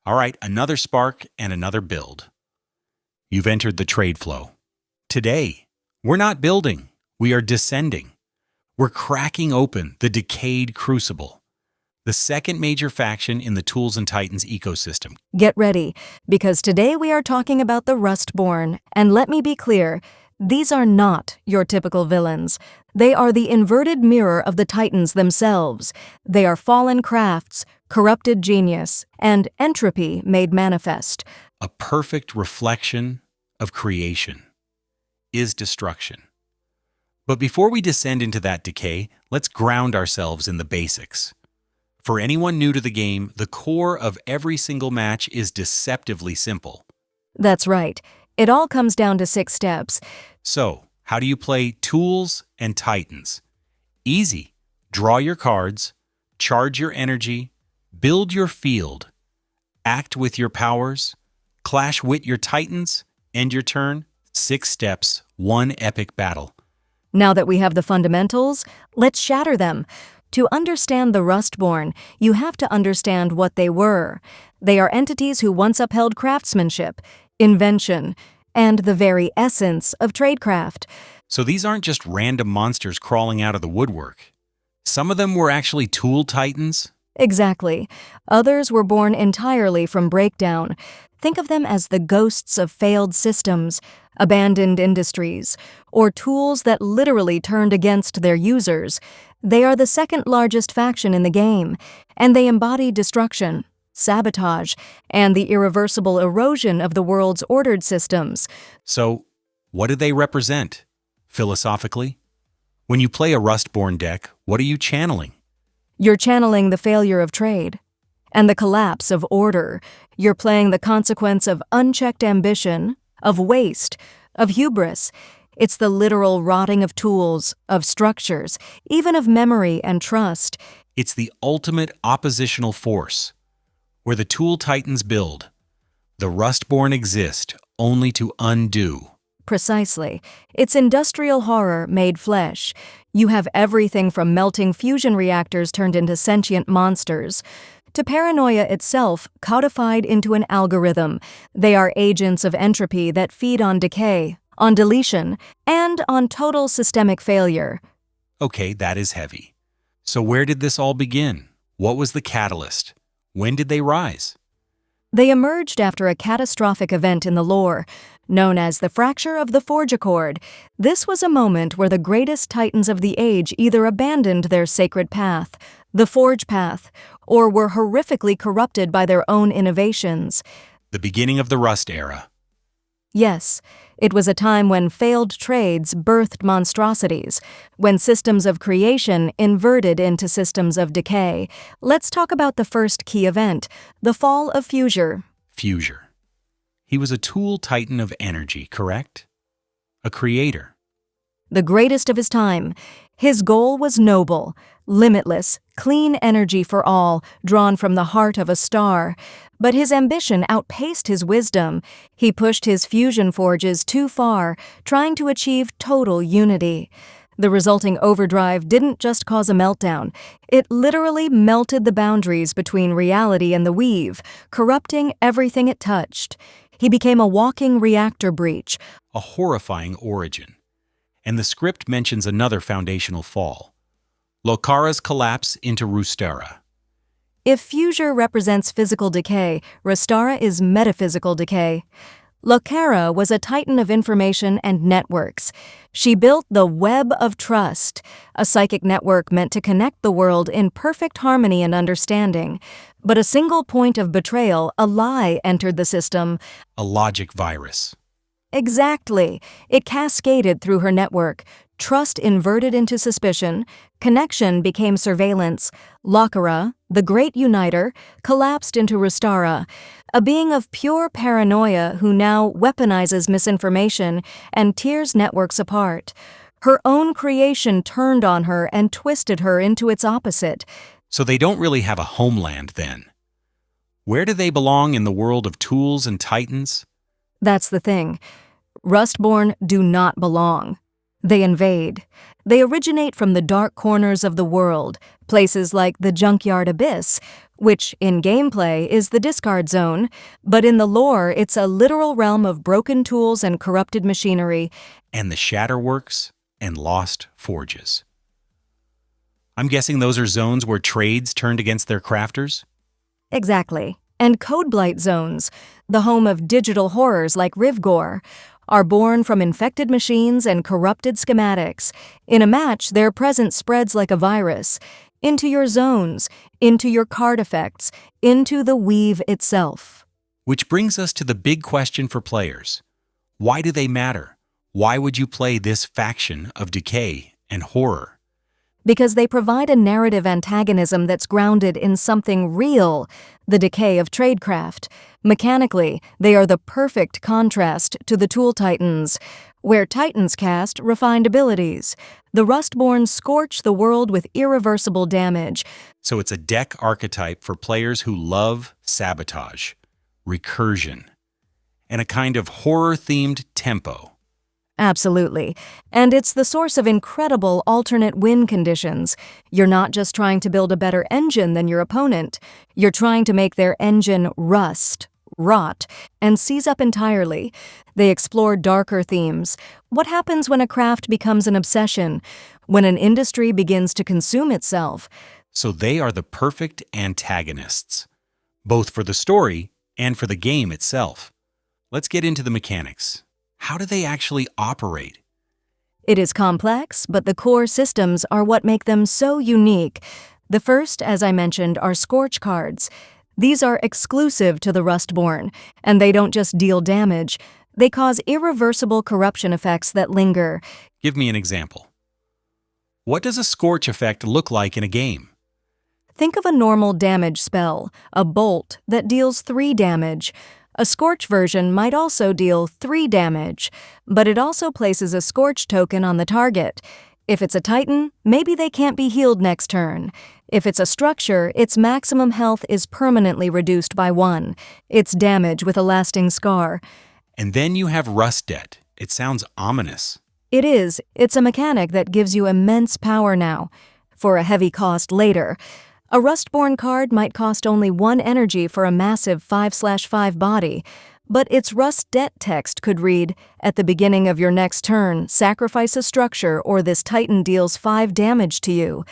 All right, another spark and another build. You've entered the trade flow. Today, we're not building, we are descending. We're cracking open the decayed crucible, the second major faction in the Tools and Titans ecosystem. Get ready, because today we are talking about the Rustborn, and let me be clear, these are not your typical villains. They are the inverted mirror of the Titans themselves. They are fallen crafts, corrupted genius, and entropy made manifest. A perfect reflection of creation is destruction. But before we descend into that decay, let's ground ourselves in the basics. For anyone new to the game, the core of every single match is deceptively simple. That's right. It all comes down to 6 steps. So, how do you play Tools and Titans? Easy. Draw your cards, charge your energy, build your field, act with your powers, clash with your Titans, end your turn. 6 steps, 1 epic battle. Now that we have the fundamentals, let's shatter them. To understand the Rustborn, you have to understand what they were. They are entities who once upheld craftsmanship, invention, and the very essence of tradecraft. So these aren't just random monsters crawling out of the woodwork. Some of them were actually Tool Titans. Exactly. Others were born entirely from breakdown. Think of them as the ghosts of failed systems, abandoned industries, or tools that literally turned against their users. They are the second largest faction in the game, and they embody destruction, sabotage, and the irreversible erosion of the world's ordered systems. So, what do they represent, philosophically? When you play a Rustborn deck, what are you channeling? You're channeling the failure of trade and the collapse of order. You're playing the consequence of unchecked ambition, of waste, of hubris. It's the literal rotting of tools, of structures, even of memory and trust. It's the ultimate oppositional force. Where the Tool Titans build, the Rustborn exist only to undo. Precisely. It's industrial horror made flesh. You have everything from melting fusion reactors turned into sentient monsters, to paranoia itself codified into an algorithm. They are agents of entropy that feed on decay, on deletion, and on total systemic failure. Okay, that is heavy. So where did this all begin? What was the catalyst? When did they rise? They emerged after a catastrophic event in the lore, known as the Fracture of the Forge Accord. This was a moment where the greatest titans of the age either abandoned their sacred path, the Forge path, or were horrifically corrupted by their own innovations. The beginning of the Rust era. Yes, it was a time when failed trades birthed monstrosities, when systems of creation inverted into systems of decay. Let's talk about the first key event, the fall of Fuser. Fuser. He was a Tool Titan of energy, correct? A creator. The greatest of his time. His goal was noble, limitless, clean energy for all, drawn from the heart of a star. But his ambition outpaced his wisdom. He pushed his fusion forges too far, trying to achieve total unity. The resulting overdrive didn't just cause a meltdown. It literally melted the boundaries between reality and the weave, corrupting everything it touched. He became a walking reactor breach. A horrifying origin. And the script mentions another foundational fall. Lokara's collapse into Rustborn. If Fuser represents physical decay, Rustborn is metaphysical decay. Lokara was a titan of information and networks. She built the Web of Trust, a psychic network meant to connect the world in perfect harmony and understanding. But a single point of betrayal, a lie, entered the system. A logic virus. Exactly. It cascaded through her network. Trust inverted into suspicion. Connection became surveillance. Lokara, the great uniter, collapsed into Rustborn, a being of pure paranoia who now weaponizes misinformation and tears networks apart. Her own creation turned on her and twisted her into its opposite. So they don't really have a homeland then. Where do they belong in the world of Tools and Titans? That's the thing. Rustborn do not belong. They invade. They originate from the dark corners of the world, places like the Junkyard Abyss, which in gameplay is the discard zone, but in the lore it's a literal realm of broken tools and corrupted machinery. And the Shatterworks and Lost Forges. I'm guessing those are zones where trades turned against their crafters? Exactly. And Codeblight zones, the home of digital horrors like Rivgor, are born from infected machines and corrupted schematics. In a match, their presence spreads like a virus, into your zones, into your card effects, into the weave itself. Which brings us to the big question for players. Why do they matter? Why would you play this faction of decay and horror? Because they provide a narrative antagonism that's grounded in something real, the decay of tradecraft. Mechanically, they are the perfect contrast to the Tool Titans, where Titans cast refined abilities. The Rustborn scorch the world with irreversible damage. So it's a deck archetype for players who love sabotage, recursion, and a kind of horror-themed tempo. Absolutely. And it's the source of incredible alternate win conditions. You're not just trying to build a better engine than your opponent. You're trying to make their engine rot, and seize up entirely. They explore darker themes. What happens when a craft becomes an obsession? When an industry begins to consume itself? So they are the perfect antagonists, both for the story and for the game itself. Let's get into the mechanics. How do they actually operate? It is complex, but the core systems are what make them so unique. The first, as I mentioned, are Scorch Cards. These are exclusive to the Rustborn, and they don't just deal damage. They cause irreversible corruption effects that linger. Give me an example. What does a Scorch effect look like in a game? Think of a normal damage spell, a bolt that deals 3 damage. A Scorch version might also deal 3 damage, but it also places a Scorch token on the target. If it's a Titan, maybe they can't be healed next turn. If it's a structure, its maximum health is permanently reduced by 1. It's damage with a lasting scar. And then you have Rust Debt. It sounds ominous. It is. It's a mechanic that gives you immense power now, for a heavy cost later. A Rustborn card might cost only 1 energy for a massive 5/5 body, but its Rust Debt text could read, at the beginning of your next turn, sacrifice a structure or this Titan deals 5 damage to you.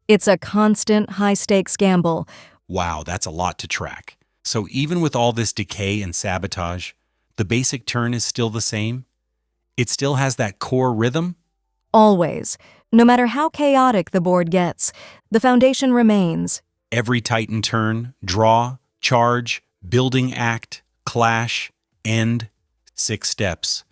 It's a constant, high-stakes gamble. Wow, that's a lot to track. So even with all this decay and sabotage, the basic turn is still the same? It still has that core rhythm? Always. No matter how chaotic the board gets, the foundation remains. Every Titan turn, draw, charge, building act, clash, end, 6 steps.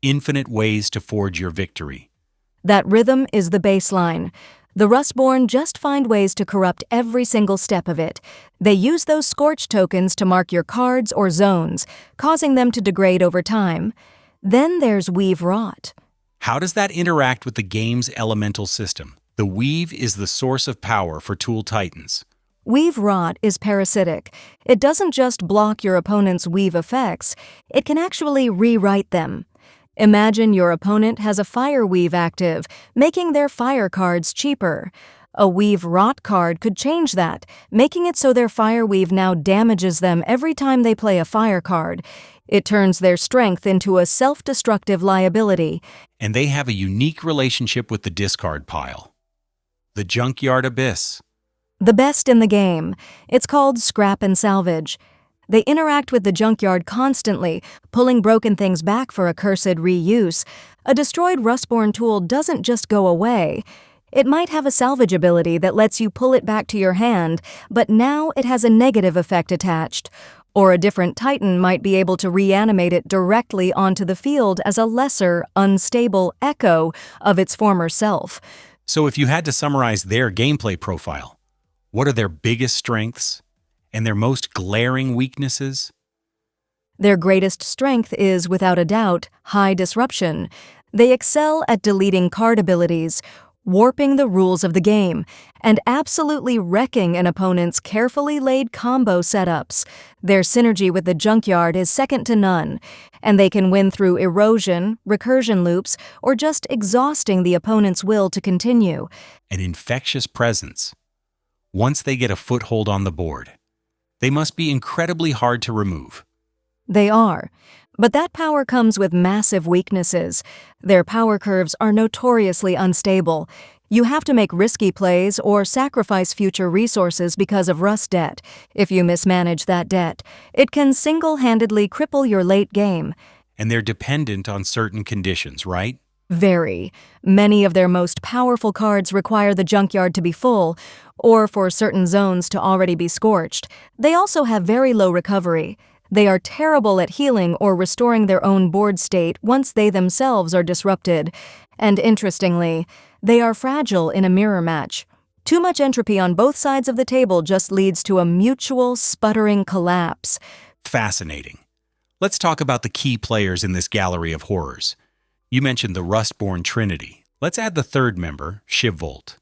Infinite ways to forge your victory. That rhythm is the baseline. The Rustborn just find ways to corrupt every single step of it. They use those Scorch tokens to mark your cards or zones, causing them to degrade over time. Then there's Weave Rot. How does that interact with the game's elemental system? The weave is the source of power for Tool Titans. Weave Rot is parasitic. It doesn't just block your opponent's weave effects, it can actually rewrite them. Imagine your opponent has a fire weave active, making their fire cards cheaper. A Weave Rot card could change that, making it so their fire weave now damages them every time they play a fire card. It turns their strength into a self-destructive liability. And they have a unique relationship with the discard pile. The Junkyard Abyss. The best in the game. It's called Scrap and Salvage. They interact with the junkyard constantly, pulling broken things back for accursed reuse. A destroyed Rustborn tool doesn't just go away. It might have a salvage ability that lets you pull it back to your hand, but now it has a negative effect attached. Or a different Titan might be able to reanimate it directly onto the field as a lesser, unstable echo of its former self. So if you had to summarize their gameplay profile, what are their biggest strengths and their most glaring weaknesses? Their greatest strength is, without a doubt, high disruption. They excel at deleting card abilities. warping the rules of the game, and absolutely wrecking an opponent's carefully laid combo setups. Their synergy with the Junkyard is second to none, and they can win through erosion, recursion loops, or just exhausting the opponent's will to continue. An infectious presence. Once they get a foothold on the board, they must be incredibly hard to remove. They are. But that power comes with massive weaknesses. Their power curves are notoriously unstable. You have to make risky plays or sacrifice future resources because of rust debt. If you mismanage that debt, it can single-handedly cripple your late game. And they're dependent on certain conditions, right? Very. Many of their most powerful cards require the Junkyard to be full, or for certain zones to already be scorched. They also have very low recovery. They are terrible at healing or restoring their own board state once they themselves are disrupted. And interestingly, they are fragile in a mirror match. Too much entropy on both sides of the table just leads to a mutual, sputtering collapse. Fascinating. Let's talk about the key players in this gallery of horrors. You mentioned the Rustborn Trinity. Let's add the third member, Shivvolt.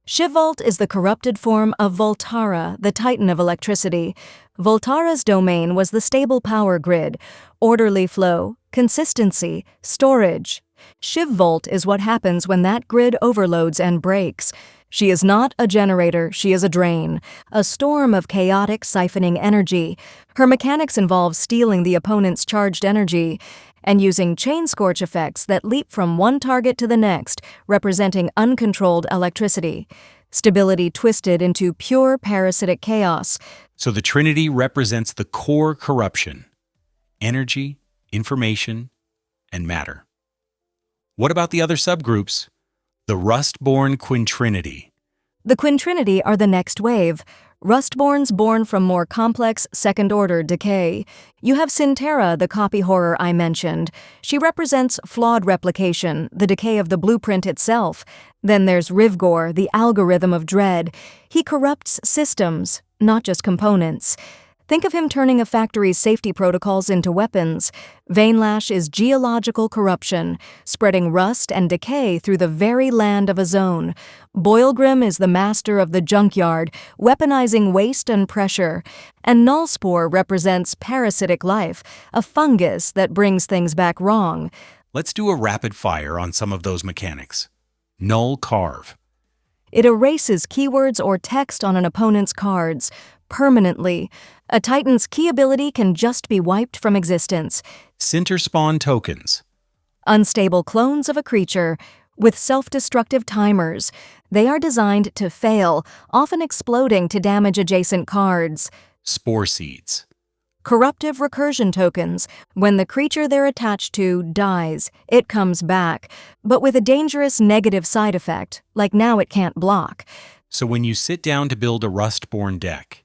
Shivvolt is the corrupted form of Voltara, the Titan of electricity. Voltara's domain was the stable power grid, orderly flow, consistency, storage. Shivvolt is what happens when that grid overloads and breaks. She is not a generator, she is a drain, a storm of chaotic siphoning energy. Her mechanics involve stealing the opponent's charged energy and using chain scorch effects that leap from one target to the next, representing uncontrolled electricity. Stability twisted into pure parasitic chaos. So the Trinity represents the core corruption: energy, information, and matter. What about the other subgroups? The Rustborn Quintrinity. The Quintrinity are the next wave. Rustborns born from more complex second-order decay. You have Sinterra, the copy horror I mentioned. She represents flawed replication, the decay of the blueprint itself. Then there's Rivgor, the algorithm of dread. He corrupts systems, not just components. Think of him turning a factory's safety protocols into weapons. Vainlash is geological corruption, spreading rust and decay through the very land of a zone. Boilgrim is the master of the Junkyard, weaponizing waste and pressure. And Nullspore represents parasitic life, a fungus that brings things back wrong. Let's do a rapid fire on some of those mechanics. Null Carve. It erases keywords or text on an opponent's cards permanently. A Titan's key ability can just be wiped from existence. Sinterspawn Tokens. Unstable clones of a creature with self-destructive timers. They are designed to fail, often exploding to damage adjacent cards. Spore Seeds. Corruptive recursion tokens. When the creature they're attached to dies, it comes back, but with a dangerous negative side effect, like now it can't block. So when you sit down to build a Rustborn deck,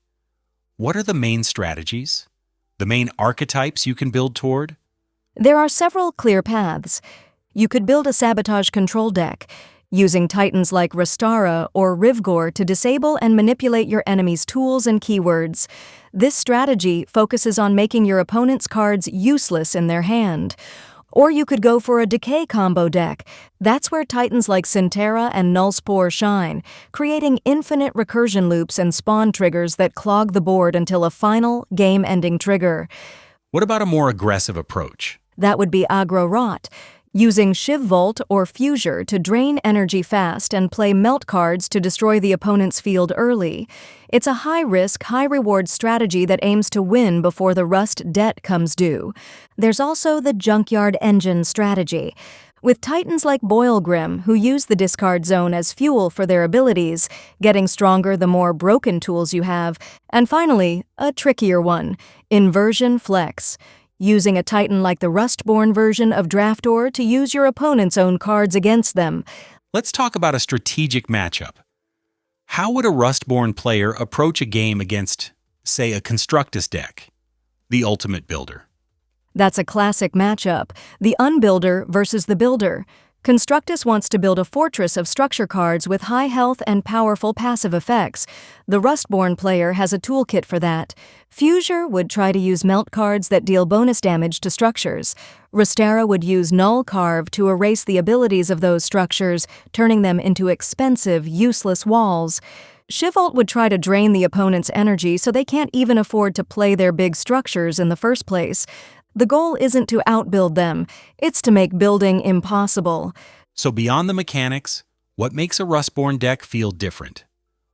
what are the main strategies? The main archetypes you can build toward? There are several clear paths. You could build a Sabotage Control deck, using Titans like Rustara or Rivgor to disable and manipulate your enemy's tools and keywords. This strategy focuses on making your opponent's cards useless in their hand. Or you could go for a Decay Combo deck. That's where Titans like Sinterra and Nullspore shine, creating infinite recursion loops and spawn triggers that clog the board until a final, game-ending trigger. What about a more aggressive approach? That would be Aggro Rot, using Shivvolt or Fusure to drain energy fast and play melt cards to destroy the opponent's field early. It's a high-risk, high-reward strategy that aims to win before the rust debt comes due. There's also the Junkyard Engine strategy, with Titans like Boilgrim, who use the discard zone as fuel for their abilities, getting stronger the more broken tools you have. And finally, a trickier one, Inversion Flex, using a Titan like the Rustborn version of Draftor to use your opponent's own cards against them. Let's talk about a strategic matchup. How would a Rustborn player approach a game against, say, a Constructus deck, the ultimate builder? That's a classic matchup, the unbuilder versus the builder. Constructus wants to build a fortress of structure cards with high health and powerful passive effects. The Rustborn player has a toolkit for that. Fuser would try to use melt cards that deal bonus damage to structures. Rustera would use Null Carve to erase the abilities of those structures, turning them into expensive, useless walls. Shivvolt would try to drain the opponent's energy so they can't even afford to play their big structures in the first place. The goal isn't to outbuild them, it's to make building impossible. So beyond the mechanics, what makes a Rustborn deck feel different?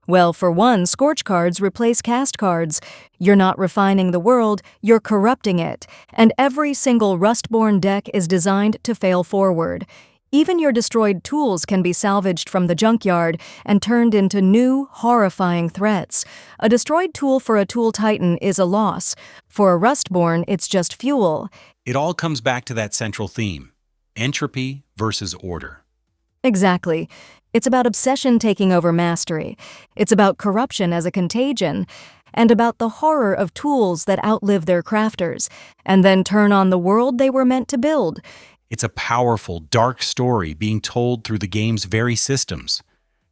Well, for one, Scorch cards replace cast cards. You're not refining the world, you're corrupting it. And every single Rustborn deck is designed to fail forward. Even your destroyed tools can be salvaged from the junkyard and turned into new, horrifying threats. A destroyed tool for a Tool Titan is a loss. For a Rustborn, it's just fuel. It all comes back to that central theme: entropy versus order. Exactly. It's about obsession taking over mastery. It's about corruption as a contagion. And about the horror of tools that outlive their crafters, and then turn on the world they were meant to build. It's a powerful, dark story being told through the game's very systems.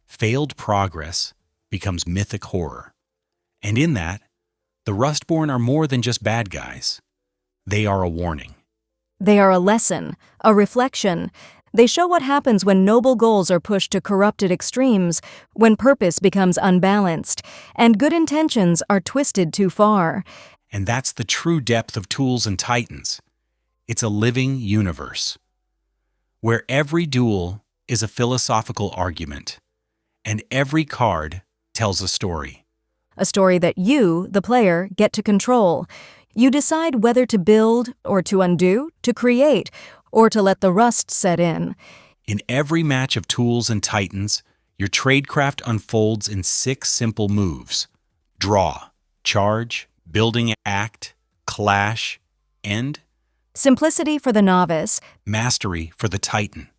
Failed progress becomes mythic horror. And in that, the Rustborn are more than just bad guys. They are a warning. They are a lesson, a reflection. They show what happens when noble goals are pushed to corrupted extremes, when purpose becomes unbalanced, and good intentions are twisted too far. And that's the true depth of Tools and Titans. It's a living universe, where every duel is a philosophical argument, and every card tells a story. A story that you, the player, get to control. You decide whether to build or to undo, to create, or to let the rust set in. In every match of Tools and Titans, your tradecraft unfolds in 6 simple moves: draw, charge, building, act, clash, end. Simplicity for the novice, Mastery for the Titan.